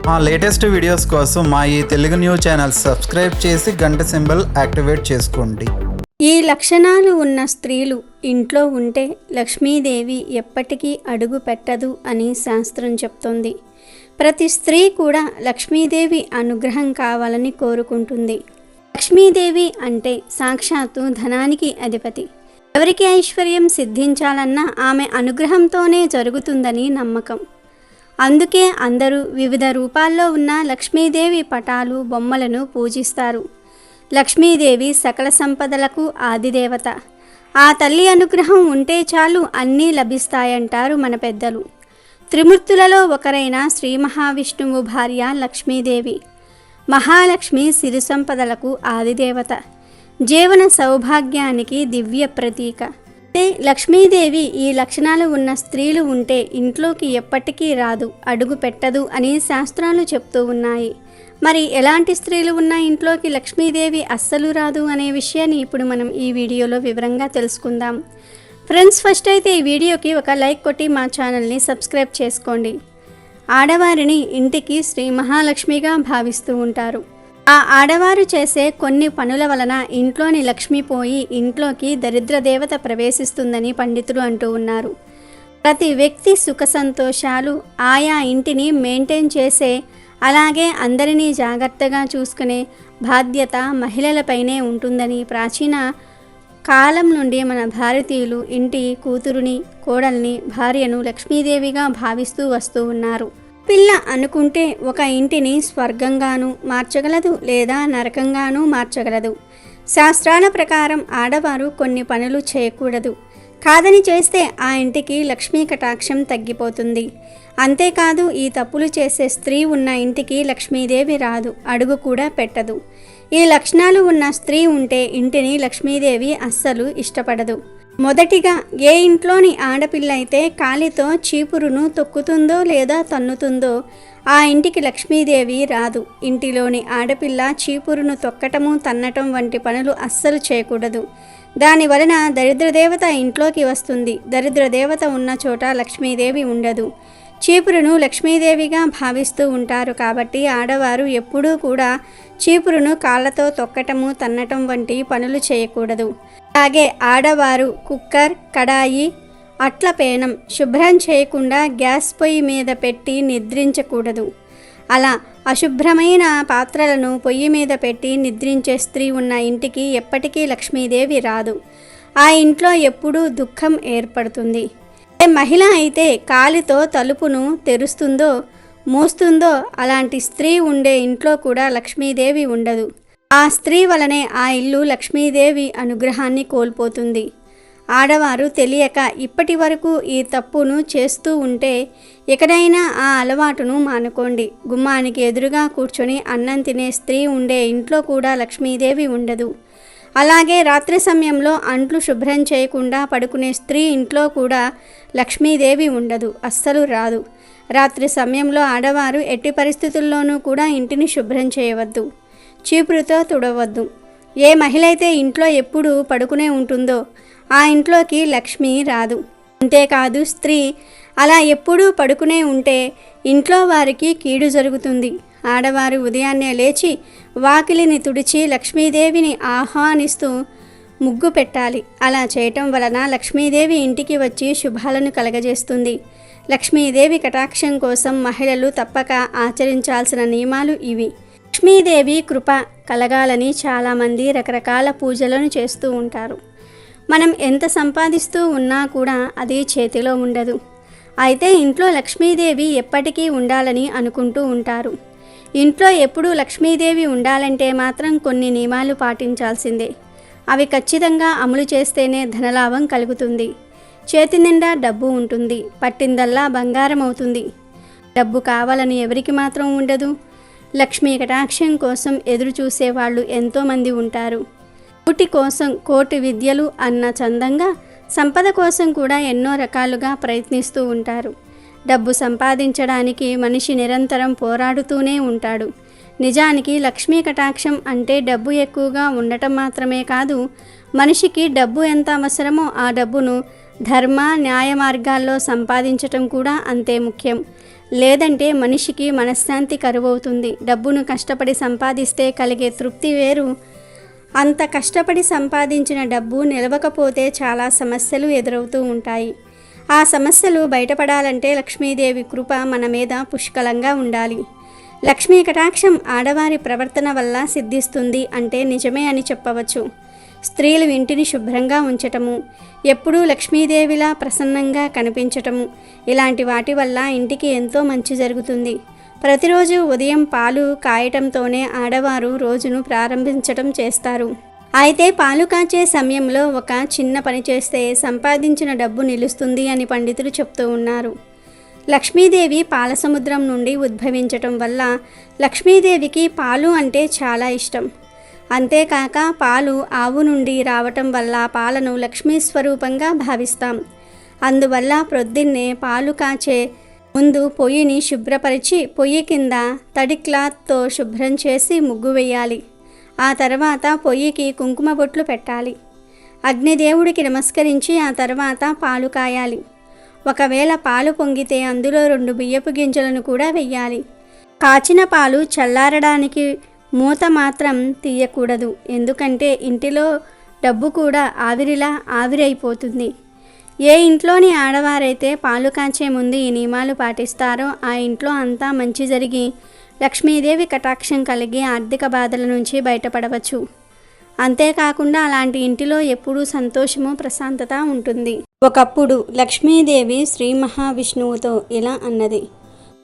మా latest videos కోసం మా ఈ తెలుగు న్యూస్ ఛానల్ సబ్స్క్రైబ్ చేసి గంట సింబల్ యాక్టివేట్ చేసుకోండి. ఈ లక్షణాలు ఉన్న స్త్రీలు ఇంట్లో ఉంటే లక్ష్మీదేవి ఎప్పటికీ అడుగు పెట్టదు అని శాస్త్రం చెప్తోంది. ప్రతి స్త్రీ కూడా లక్ష్మీదేవి అనుగ్రహం కావాలని కోరుకుంటుంది. లక్ష్మీదేవి అంటే సాక్షాత్తు ధనానికి అధిపతి. ఎవరికి ఐశ్వర్యం సిద్ధించాలన్నా ఆమె అనుగ్రహంతోనే జరుగుతుందని నమ్మకం. అందుకే అందరూ వివిధ రూపాల్లో ఉన్న లక్ష్మీదేవి పటాలు, బొమ్మలను పూజిస్తారు. లక్ష్మీదేవి సకల సంపదలకు ఆదిదేవత. ఆ తల్లి అనుగ్రహం ఉంటే చాలు అన్నీ లభిస్తాయంటారు మన పెద్దలు. త్రిమూర్తులలో ఒకరైన శ్రీ మహావిష్ణువు భార్య లక్ష్మీదేవి. మహాలక్ష్మి సిరి సంపదలకు ఆదిదేవత, జీవన సౌభాగ్యానికి దివ్య ప్రతీక. లక్ష్మీదేవి ఈ లక్షణాలు ఉన్న స్త్రీలు ఉంటే ఇంట్లోకి ఎప్పటికీ రాదు, అడుగు పెట్టదు అని శాస్త్రాలు చెప్తూ ఉన్నాయి. మరి ఎలాంటి స్త్రీలు ఉన్న ఇంట్లోకి లక్ష్మీదేవి అస్సలు రాదు అనే విషయాన్ని ఇప్పుడు మనం ఈ వీడియోలో వివరంగా తెలుసుకుందాం. ఫ్రెండ్స్, ఫస్ట్ అయితే ఈ వీడియోకి ఒక లైక్ కొట్టి మా ఛానల్ని సబ్స్క్రైబ్ చేసుకోండి. ఆడవారిని ఇంటికి శ్రీ మహాలక్ష్మిగా భావిస్తూ ఉంటారు. ఆ ఆడవారు చేసే కొన్ని పనుల వలన ఇంట్లోని లక్ష్మి పోయి ఇంట్లోకి దరిద్ర దేవత ప్రవేశిస్తుందని పండితులు అంటూ ఉన్నారు. ప్రతి వ్యక్తి సుఖ సంతోషాలు ఆయా ఇంటిని మెయింటైన్ చేసే, అలాగే అందరినీ జాగ్రత్తగా చూసుకునే బాధ్యత మహిళలపైనే ఉంటుందని ప్రాచీన కాలం నుండి మన భారతీయులు ఇంటి కూతురుని, కోడల్ని, భార్యను లక్ష్మీదేవిగా భావిస్తూ వస్తూ ఉన్నారు. పిల్ల అనుకుంటే ఒక ఇంటిని స్వర్గంగానూ మార్చగలదు, లేదా నరకంగానూ మార్చగలదు. శాస్త్రాల ప్రకారం ఆడవారు కొన్ని పనులు చేయకూడదు. కాదని చేస్తే ఆ ఇంటికి లక్ష్మీ కటాక్షం తగ్గిపోతుంది. అంతేకాదు, ఈ తప్పులు చేసే స్త్రీ ఉన్న ఇంటికి లక్ష్మీదేవి రాదు, అడుగు కూడా పెట్టదు. ఈ లక్షణాలు ఉన్న స్త్రీ ఉంటే ఇంటిని లక్ష్మీదేవి అస్సలు ఇష్టపడదు. మొదటిగా, ఏ ఇంట్లోని ఆడపిల్ల అయితే కాలితో చీపురును తొక్కుతుందో లేదా తన్నుతుందో ఆ ఇంటికి లక్ష్మీదేవి రాదు. ఇంటిలోని ఆడపిల్ల చీపురును తొక్కటము, తన్నటం వంటి పనులు అస్సలు చేయకూడదు. దాని వలన దరిద్రదేవత ఇంట్లోకి వస్తుంది. దరిద్రదేవత ఉన్న చోట లక్ష్మీదేవి ఉండదు. చీపురును లక్ష్మీదేవిగా భావిస్తూ ఉంటారు కాబట్టి ఆడవారు ఎప్పుడూ కూడా చీపురును కాళ్ళతో తొక్కటము, తన్నటం వంటి పనులు చేయకూడదు. అలాగే ఆడవారు కుక్కర్, కడాయి, అట్ల పేనం శుభ్రం చేయకుండా గ్యాస్ పొయ్యి మీద పెట్టి నిద్రించకూడదు. అలా అశుభ్రమైన పాత్రలను పొయ్యి మీద పెట్టి నిద్రించే స్త్రీ ఉన్న ఇంటికి ఎప్పటికీ లక్ష్మీదేవి రాదు. ఆ ఇంట్లో ఎప్పుడూ దుఃఖం ఏర్పడుతుంది. మహిళ అయితే కాలితో తలుపును తెరుస్తుందో, మూస్తుందో అలాంటి స్త్రీ ఉండే ఇంట్లో కూడా లక్ష్మీదేవి ఉండదు. ఆ స్త్రీ వలనే ఆ ఇల్లు లక్ష్మీదేవి అనుగ్రహాన్ని కోల్పోతుంది. ఆడవారు తెలియక ఇప్పటి వరకు ఈ తప్పును చేస్తూ ఉంటే ఎక్కడైనా ఆ అలవాటును మానుకోండి. గుమ్మానికి ఎదురుగా కూర్చొని అన్నం తినే స్త్రీ ఉండే ఇంట్లో కూడా లక్ష్మీదేవి ఉండదు. అలాగే రాత్రి సమయంలో అంట్లు శుభ్రం చేయకుండా పడుకునే స్త్రీ ఇంట్లో కూడా లక్ష్మీదేవి ఉండదు, అస్సలు రాదు. రాత్రి సమయంలో ఆడవారు ఎట్టి పరిస్థితుల్లోనూ కూడా ఇంటిని శుభ్రం చేయవద్దు, చీపురుతో తుడవద్దు. ఏ మహిళ అయితే ఇంట్లో ఎప్పుడు పడుకునే ఉంటుందో ఆ ఇంట్లోకి లక్ష్మి రాదు. అంతేకాదు, స్త్రీ అలా ఎప్పుడూ పడుకునే ఉంటే ఇంట్లో వారికి కీడు జరుగుతుంది. ఆడవారు ఉదయాన్నే లేచి వాకిలిని తుడిచి లక్ష్మీదేవిని ఆహ్వానిస్తూ ముగ్గు పెట్టాలి. అలా చేయటం వలన లక్ష్మీదేవి ఇంటికి వచ్చి శుభాలను కలగజేస్తుంది. లక్ష్మీదేవి కటాక్షం కోసం మహిళలు తప్పక ఆచరించాల్సిన నియమాలు ఇవి. లక్ష్మీదేవి కృప కలగాలని చాలామంది రకరకాల పూజలను చేస్తూ ఉంటారు. మనం ఎంత సంపాదిస్తూ ఉన్నా కూడా అది చేతిలో ఉండదు. అయితే ఇంట్లో లక్ష్మీదేవి ఎప్పటికీ ఉండాలని అనుకుంటూ ఉంటారు. ఇంట్లో ఎప్పుడూ లక్ష్మీదేవి ఉండాలంటే మాత్రం కొన్ని నియమాలు పాటించాల్సిందే. అవి ఖచ్చితంగా అమలు చేస్తేనే ధనలాభం కలుగుతుంది. చేతి నిండా డబ్బు ఉంటుంది, పట్టిందల్లా బంగారం అవుతుంది. డబ్బు కావాలని ఎవరికి మాత్రం ఉండదు. లక్ష్మీ కటాక్షం కోసం ఎదురు చూసేవాళ్ళు ఎంతోమంది ఉంటారు. కూటి కోసం కోటి విద్యలు అన్న చందంగా సంపద కోసం కూడా ఎన్నో రకాలుగా ప్రయత్నిస్తూ ఉంటారు. డబ్బు సంపాదించడానికి మనిషి నిరంతరం పోరాడుతూనే ఉంటాడు. నిజానికి లక్ష్మీ కటాక్షం అంటే డబ్బు ఎక్కువగా ఉండటం మాత్రమే కాదు, మనిషికి డబ్బు ఎంత అవసరమో ఆ డబ్బును ధర్మ న్యాయ మార్గాల్లో సంపాదించటం కూడా అంతే ముఖ్యం. లేదంటే మనిషికి మనశ్శాంతి కరువవుతుంది. డబ్బును కష్టపడి సంపాదిస్తే కలిగే తృప్తి వేరు. అంత కష్టపడి సంపాదించిన డబ్బు నిలవకపోతే చాలా సమస్యలు ఎదురవుతూ ఉంటాయి. ఆ సమస్యలు బయటపడాలంటే లక్ష్మీదేవి కృప మన మీద పుష్కలంగా ఉండాలి. లక్ష్మీ కటాక్షం ఆడవారి ప్రవర్తన వల్ల సిద్ధిస్తుంది అంటే నిజమే అని చెప్పవచ్చు. స్త్రీలు ఇంటిని శుభ్రంగా ఉంచటము, ఎప్పుడూ లక్ష్మీదేవిలా ప్రసన్నంగా కనిపించటము, ఇలాంటి వాటి వల్ల ఇంటికి ఎంతో మంచి జరుగుతుంది. ప్రతిరోజు ఉదయం పాలు కాయటంతోనే ఆడవారు రోజును ప్రారంభించటం చేస్తారు. అయితే పాలు కాచే సమయంలో ఒక చిన్న పని చేస్తే సంపాదించిన డబ్బు నిలుస్తుంది అని పండితులు చెప్తూ ఉన్నారు. లక్ష్మీదేవి పాల సముద్రం నుండి ఉద్భవించటం వల్ల లక్ష్మీదేవికి పాలు అంటే చాలా ఇష్టం. అంతేకాక పాలు ఆవు నుండి రావటం వల్ల పాలను లక్ష్మీ స్వరూపంగా భావిస్తాం. అందువల్ల ప్రొద్దున్నే పాలు కాచే ముందు పొయ్యిని శుభ్రపరిచి పొయ్యి కింద తడి క్లాత్తో శుభ్రం చేసి ముగ్గు వేయాలి. ఆ తర్వాత పొయ్యికి కుంకుమ బొట్లు పెట్టాలి. అగ్నిదేవుడికి నమస్కరించి ఆ తర్వాత పాలు కాయాలి. ఒకవేళ పాలు పొంగితే అందులో 2 బియ్యపు గింజలను కూడా వెయ్యాలి. కాచిన పాలు చల్లారడానికి మూత మాత్రం తీయకూడదు. ఎందుకంటే ఇంటిలో డబ్బు కూడా ఆవిరిలా ఆవిరైపోతుంది. ఏ ఇంట్లోని ఆడవారైతే పాలు కాచే ముందు ఈ నియమాలు పాటిస్తారో ఆ ఇంట్లో అంతా మంచి జరిగి లక్ష్మీదేవి కటాక్షం కలిగి ఆర్థిక బాధల నుంచి బయటపడవచ్చు. అంతేకాకుండా అలాంటి ఇంటిలో ఎప్పుడూ సంతోషము ప్రశాంతత ఉంటుంది. ఒకప్పుడు లక్ష్మీదేవి శ్రీ మహావిష్ణువుతో ఇలా అన్నది: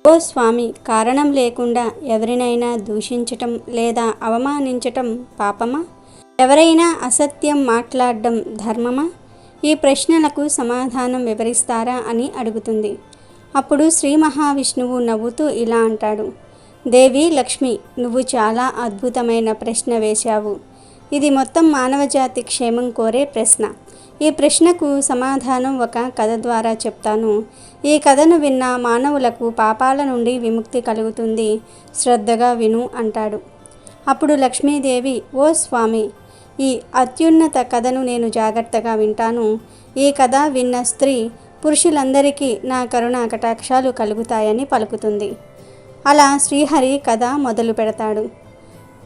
ఓ స్వామి, కారణం లేకుండా ఎవరినైనా దూషించటం లేదా అవమానించటం పాపమా? ఎవరైనా అసత్యం మాట్లాడడం ధర్మమా? ఈ ప్రశ్నలకు సమాధానం వివరిస్తారా అని అడుగుతుంది. అప్పుడు శ్రీ మహావిష్ణువు నవ్వుతూ ఇలా అంటాడు: దేవి లక్ష్మి, నువ్వు చాలా అద్భుతమైన ప్రశ్న వేశావు. ఇది మొత్తం మానవజాతి క్షేమం కోరే ప్రశ్న. ఈ ప్రశ్నకు సమాధానం ఒక కథ ద్వారా చెప్తాను. ఈ కథను విన్న మానవులకు పాపాల నుండి విముక్తి కలుగుతుంది. శ్రద్ధగా విను అంటాడు. అప్పుడు లక్ష్మీదేవి: ఓ స్వామి, ఈ అత్యున్నత కథను నేను జాగ్రత్తగా వింటాను. ఈ కథ విన్న స్త్రీ పురుషులందరికీ నా కరుణా కటాక్షాలు కలుగుతాయని పలుకుతుంది. అలా శ్రీహరి కథ మొదలు పెడతాడు.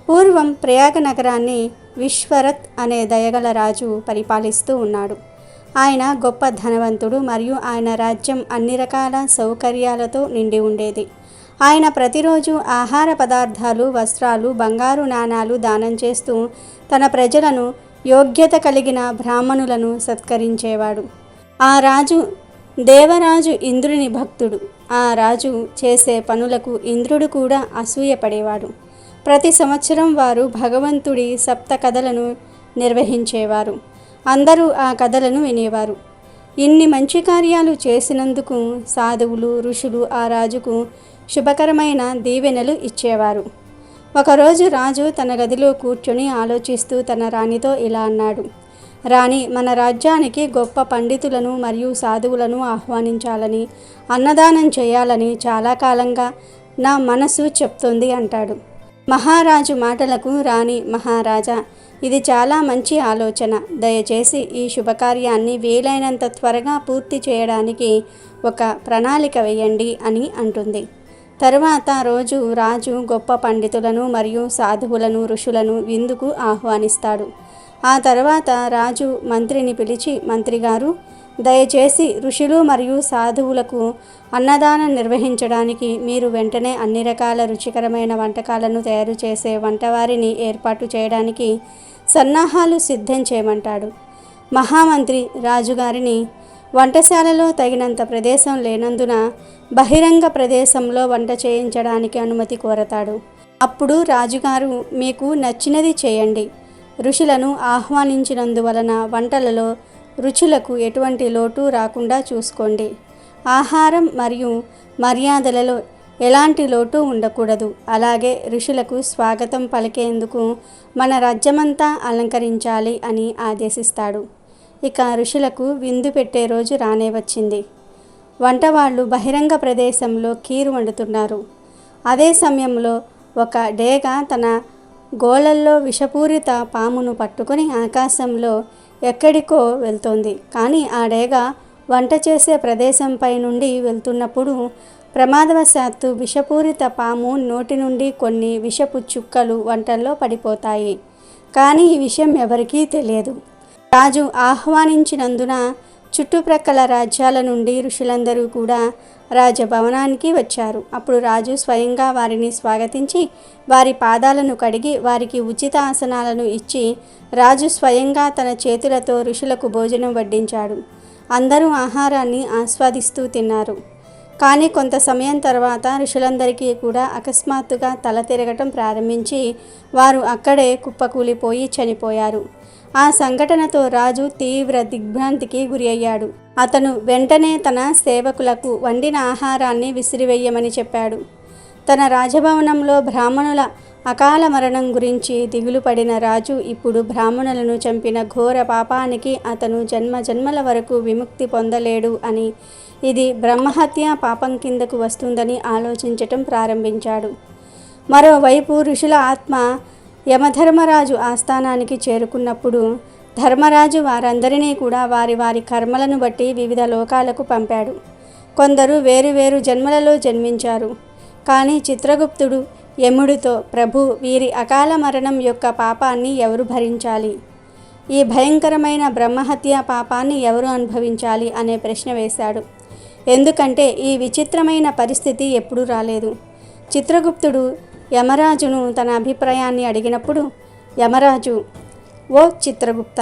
పూర్వం ప్రయాగ నగరాన్ని విశ్వరత్ అనే దయగల రాజు పరిపాలిస్తూ ఉన్నాడు. ఆయన గొప్ప ధనవంతుడు మరియు ఆయన రాజ్యం అన్ని రకాల సౌకర్యాలతో నిండి ఉండేది. ఆయన ప్రతిరోజు ఆహార పదార్థాలు, వస్త్రాలు, బంగారు నాణాలు దానం చేస్తూ తన ప్రజలను, యోగ్యత కలిగిన బ్రాహ్మణులను సత్కరించేవాడు. ఆ రాజు దేవరాజు ఇంద్రుని భక్తుడు. ఆ రాజు చేసే పనులకు ఇంద్రుడు కూడా అసూయపడేవాడు. ప్రతి సంవత్సరం వారు భగవంతుడి సప్త కథలను నిర్వహించేవారు. అందరూ ఆ కథలను వినేవారు. ఇన్ని మంచి కార్యాలు చేసినందుకు సాధువులు, ఋషులు ఆ రాజుకు శుభకరమైన దీవెనలు ఇచ్చేవారు. ఒకరోజు రాజు తన గదిలో కూర్చొని ఆలోచిస్తూ తన రాణితో ఇలా అన్నాడు: రాణి, మన రాజ్యానికి గొప్ప పండితులను మరియు సాధువులను ఆహ్వానించాలని, అన్నదానం చేయాలని చాలా కాలంగా నా మనసు చెప్తోంది అంటాడు. మహారాజు మాటలకు రాణి: మహారాజా, ఇది చాలా మంచి ఆలోచన. దయచేసి ఈ శుభకార్యాన్ని వీలైనంత త్వరగా పూర్తి చేయడానికి ఒక ప్రణాళిక వేయండి అని అంటుంది. తరువాత రోజు రాజు గొప్ప పండితులను మరియు సాధువులను, ఋషులను విందుకు ఆహ్వానిస్తాడు. ఆ తర్వాత రాజు మంత్రిని పిలిచి, మంత్రిగారు, దయచేసి ఋషులు మరియు సాధువులకు అన్నదానం నిర్వహించడానికి మీరు వెంటనే అన్ని రకాల రుచికరమైన వంటకాలను తయారు చేసే వంటవారిని ఏర్పాటు చేయడానికి సన్నాహాలు సిద్ధం చేయమంటాడు. మహామంత్రి రాజుగారిని వంటశాలలో తగినంత ప్రదేశం లేనందున బహిరంగ ప్రదేశంలో వంట చేయించడానికి అనుమతి కోరతాడు. అప్పుడు రాజుగారు, మీకు నచ్చినది చేయండి. ఋషులను ఆహ్వానించినందువలన వంటలలో రుచులకు ఎటువంటి లోటు రాకుండా చూసుకోండి. ఆహారం మరియు మర్యాదలలో ఎలాంటి లోటు ఉండకూడదు. అలాగే ఋషులకు స్వాగతం పలికేందుకు మన రాజ్యమంతా అలంకరించాలి అని ఆదేశిస్తాడు. ఇక ఋషులకు విందు పెట్టే రోజు రానే వచ్చింది. వంటవాళ్ళు బహిరంగ ప్రదేశంలో కీరు వండుతున్నారు. అదే సమయంలో ఒక డేగ తన గోళల్లో విషపూరిత పామును పట్టుకొని ఆకాశంలో ఎక్కడికో వెళ్తోంది. కానీ ఆ డేగ వంట చేసే ప్రదేశంపై నుండి వెళ్తున్నప్పుడు ప్రమాదవశాత్తు విషపూరిత పాము నోటి నుండి కొన్ని విషపు చుక్కలు వంటల్లో పడిపోతాయి. కానీ ఈ విషయం ఎవరికీ తెలియదు. రాజు ఆహ్వానించినందున చుట్టుప్రక్కల రాజ్యాల నుండి ఋషులందరూ కూడా రాజభవనానికి వచ్చారు. అప్పుడు రాజు స్వయంగా వారిని స్వాగతించి వారి పాదాలను కడిగి వారికి ఉచిత ఆసనాలను ఇచ్చి రాజు స్వయంగా తన చేతులతో ఋషులకు భోజనం వడ్డించాడు. అందరూ ఆహారాన్ని ఆస్వాదిస్తూ తిన్నారు. కానీ కొంత సమయం తర్వాత ఋషులందరికీ కూడా అకస్మాత్తుగా తల తిరగటం ప్రారంభించి వారు అక్కడే కుప్పకూలిపోయి చనిపోయారు. ఆ సంఘటనతో రాజు తీవ్ర దిగ్భ్రాంతికి గురి అయ్యాడు. అతను వెంటనే తన సేవకులకు వండిన ఆహారాన్ని విసిరివేయమని చెప్పాడు. తన రాజభవనంలో బ్రాహ్మణుల అకాల మరణం గురించి దిగులు పడిన రాజు ఇప్పుడు బ్రాహ్మణులను చంపిన ఘోర పాపానికి అతను జన్మజన్మల వరకు విముక్తి పొందలేడు అని, ఇది బ్రహ్మహత్య పాపం కిందకు వస్తుందని ఆలోచించటం ప్రారంభించాడు. మరోవైపు ఋషుల ఆత్మ యమధర్మరాజు ఆస్థానానికి చేరుకున్నప్పుడు ధర్మరాజు వారందరినీ కూడా వారి వారి కర్మలను బట్టి వివిధ లోకాలకు పంపాడు. కొందరు వేరువేరు జన్మలలో జన్మించారు. కానీ చిత్రగుప్తుడు యముడితో, ప్రభు, వీరి అకాల మరణం యొక్క పాపాన్ని ఎవరు భరించాలి? ఈ భయంకరమైన బ్రహ్మహత్య పాపాన్ని ఎవరు అనుభవించాలి అనే ప్రశ్న వేశాడు. ఎందుకంటే ఈ విచిత్రమైన పరిస్థితి ఎప్పుడూ రాలేదు. చిత్రగుప్తుడు యమరాజును తన అభిప్రాయాన్ని అడిగినప్పుడు యమరాజు, ఓ చిత్రగుప్త,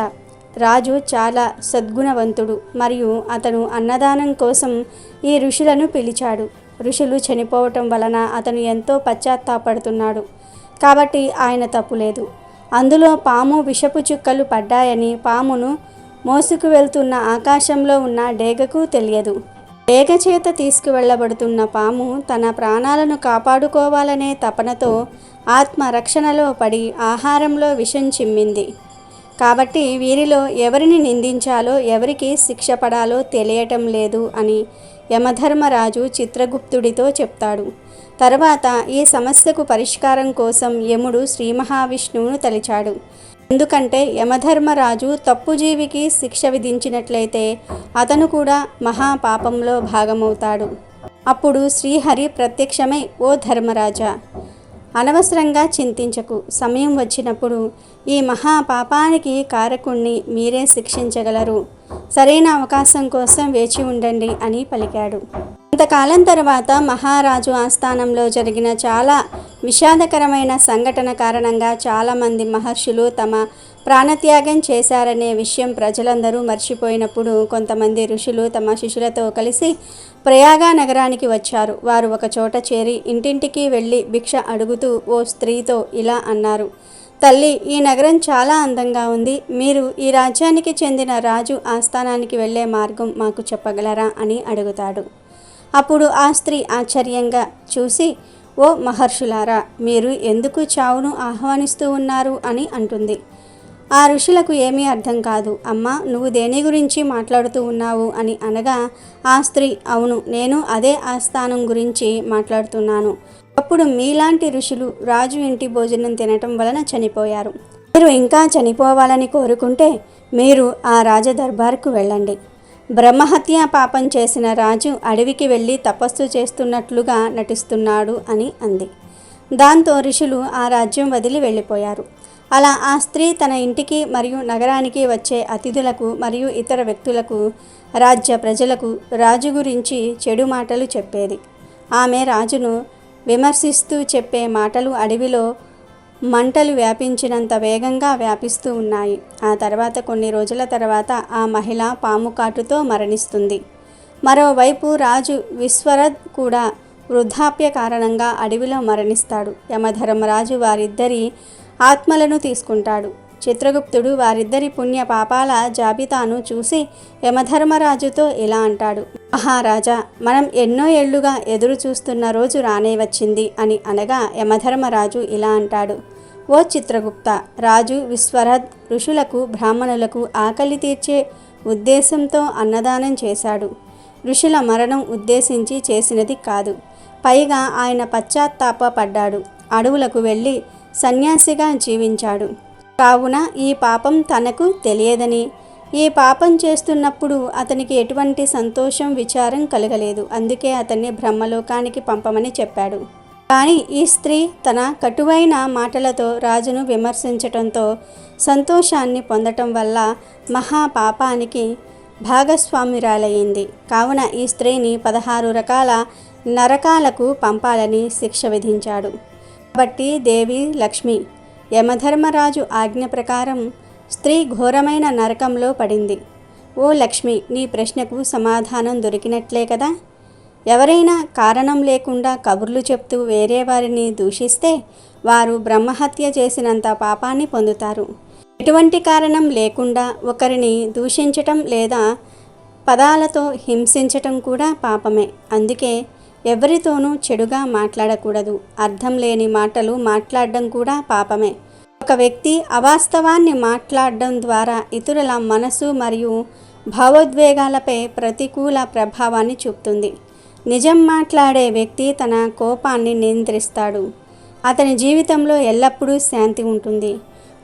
రాజు చాలా సద్గుణవంతుడు మరియు అతను అన్నదానం కోసం ఈ ఋషులను పిలిచాడు. ఋషులు చనిపోవటం వలన అతను ఎంతో పశ్చాత్తాపడుతున్నాడు. కాబట్టి ఆయన తప్పులేదు. అందులో పాము విషపు చుక్కలు పడ్డాయని పామును మోసుకు వెళ్తున్న ఆకాశంలో ఉన్న డేగకు తెలియదు. డేగ చేత తీసుకువెళ్ళబడుతున్న పాము తన ప్రాణాలను కాపాడుకోవాలనే తపనతో ఆత్మరక్షణలో పడి ఆహారంలో విషం చిమ్మింది. కాబట్టి వీరిలో ఎవరిని నిందించాలో ఎవరికి శిక్ష పడాలో తెలియటం లేదు అని యమధర్మరాజు చిత్రగుప్తుడితో చెప్తాడు. తర్వాత ఈ సమస్యకు పరిష్కారం కోసం యముడు శ్రీ మహావిష్ణువును తలిచాడు. ఎందుకంటే యమధర్మరాజు తప్పుజీవికి శిక్ష విధించినట్లయితే అతను కూడా మహాపాపంలో భాగమవుతాడు. అప్పుడు శ్రీహరి ప్రత్యక్షమై, ఓ ధర్మరాజా, అనవసరంగా చింతించకు. సమయం వచ్చినప్పుడు ఈ మహాపాపానికి కారకుణ్ణి మీరే శిక్షించగలరు. సరైన అవకాశం కోసం వేచి ఉండండి అని పలికాడు. కొంతకాలం తర్వాత మహారాజు ఆస్థానంలో జరిగిన చాలా విషాదకరమైన సంఘటన కారణంగా చాలామంది మహర్షులు తమ ప్రాణత్యాగం చేశారనే విషయం ప్రజలందరూ మర్చిపోయినప్పుడు కొంతమంది ఋషులు తమ శిష్యులతో కలిసి ప్రయాగ నగరానికి వచ్చారు. వారు ఒక చోట చేరి ఇంటింటికి వెళ్ళి భిక్ష అడుగుతూ ఓ స్త్రీతో ఇలా అన్నారు, తల్లి, ఈ నగరం చాలా అందంగా ఉంది. మీరు ఈ రాజ్యానికి చెందిన రాజు ఆస్థానానికి వెళ్ళే మార్గం మాకు చెప్పగలరా అని అడుగుతాడు. అప్పుడు ఆ స్త్రీ ఆశ్చర్యంగా చూసి, ఓ మహర్షులారా, మీరు ఎందుకు చావును ఆహ్వానిస్తూ ఉన్నారు అని అంటుంది. ఆ ఋషులకు ఏమీ అర్థం కాదు. అమ్మా, నువ్వు దేని గురించి మాట్లాడుతూ ఉన్నావు అని అనగా ఆ స్త్రీ, అవును, నేను అదే ఆస్థానం గురించి మాట్లాడుతున్నాను. అప్పుడు మీలాంటి ఋషులు రాజు ఇంటి భోజనం తినటం వలన చనిపోయారు. మీరు ఇంకా చనిపోవాలని కోరుకుంటే మీరు ఆ రాజ దర్బార్కు వెళ్ళండి. బ్రహ్మహత్య పాపం చేసిన రాజు అడవికి వెళ్ళి తపస్సు చేస్తున్నట్లుగా నటిస్తున్నాడు అని అంది. దాంతో ఋషులు ఆ రాజ్యం వదిలి వెళ్ళిపోయారు. అలా ఆ స్త్రీ తన ఇంటికి మరియు నగరానికి వచ్చే అతిథులకు మరియు ఇతర వ్యక్తులకు, రాజ్య ప్రజలకు రాజు గురించి చెడు మాటలు చెప్పేది. ఆమె రాజును విమర్శిస్తూ చెప్పే మాటలు అడవిలో మంటలు వ్యాపించినంత వేగంగా వ్యాపిస్తూ ఉన్నాయి. ఆ తర్వాత కొన్ని రోజుల తర్వాత ఆ మహిళ పాము కాటుతో మరణిస్తుంది. మరోవైపు రాజు విశ్వరథ్ కూడా వృద్ధాప్య కారణంగా అడవిలో మరణిస్తాడు. యమధర్మరాజు వారిద్దరి ఆత్మలను తీసుకుంటాడు. చిత్రగుప్తుడు వారిద్దరి పుణ్య పాపాల జాబితాను చూసి యమధర్మరాజుతో ఇలా అంటాడు, మహారాజా, మనం ఎన్నో ఏళ్లుగా ఎదురు చూస్తున్న రోజు రానే వచ్చింది అని అనగా యమధర్మరాజు ఇలా అంటాడు, ఓ చిత్రగుప్త, రాజు విశ్వరథ్ ఋషులకు బ్రాహ్మణులకు ఆకలి తీర్చే ఉద్దేశంతో అన్నదానం చేశాడు. ఋషుల మరణం ఉద్దేశించి చేసినది కాదు. పైగా ఆయన పశ్చాత్తాపపడ్డాడు. అడవులకు వెళ్ళి సన్యాసిగా జీవించాడు. కావున ఈ పాపం తనకు తెలియదని ఈ పాపం చేస్తున్నప్పుడు అతనికి ఎటువంటి సంతోషం విచారం కలగలేదు. అందుకే అతన్ని బ్రహ్మలోకానికి పంపమని చెప్పాడు. కానీ ఈ స్త్రీ తన కటువైన మాటలతో రాజును విమర్శించటంతో సంతోషాన్ని పొందటం వల్ల మహాపాపానికి భాగస్వామ్యురాలయ్యింది. కావున ఈ స్త్రీని 16 రకాల నరకాలకు పంపాలని శిక్ష విధించాడు. కాబట్టి దేవి లక్ష్మి యమధర్మరాజు ఆజ్ఞ ప్రకారం స్త్రీ ఘోరమైన నరకంలో పడింది. ఓ లక్ష్మి, నీ ప్రశ్నకు సమాధానం దొరికినట్లే కదా. ఎవరైనా కారణం లేకుండా కబుర్లు చెప్తూ వేరే వారిని దూషిస్తే వారు బ్రహ్మహత్య చేసినంత పాపాన్ని పొందుతారు. ఎటువంటి కారణం లేకుండా ఒకరిని దూషించటం లేదా పదాలతో హింసించటం కూడా పాపమే. అందుకే ఎవరితోనూ చెడుగా మాట్లాడకూడదు. అర్థం లేని మాటలు మాట్లాడడం కూడా పాపమే. ఒక వ్యక్తి అవాస్తవాన్ని మాట్లాడడం ద్వారా ఇతరుల మనసు మరియు భావోద్వేగాలపై ప్రతికూల ప్రభావాన్ని చూపుతుంది. నిజం మాట్లాడే వ్యక్తి తన కోపాన్ని నియంత్రిస్తాడు. అతని జీవితంలో ఎల్లప్పుడూ శాంతి ఉంటుంది.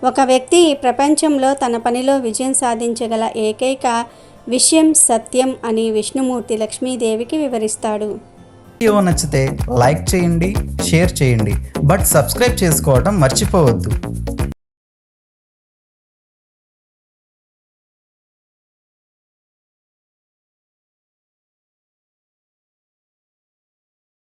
ఒక వ్యక్తి ఈ ప్రపంచంలో తన పనిలో విజయం సాధించగల ఏకైక విషయం సత్యం అని విష్ణుమూర్తి లక్ష్మీదేవికి వివరిస్తాడు. వీడియో నచ్చితే లైక్ చేయండి, షేర్ చేయండి, బట్ సబ్స్క్రైబ్ చేసుకోవడం మర్చిపోవద్దు.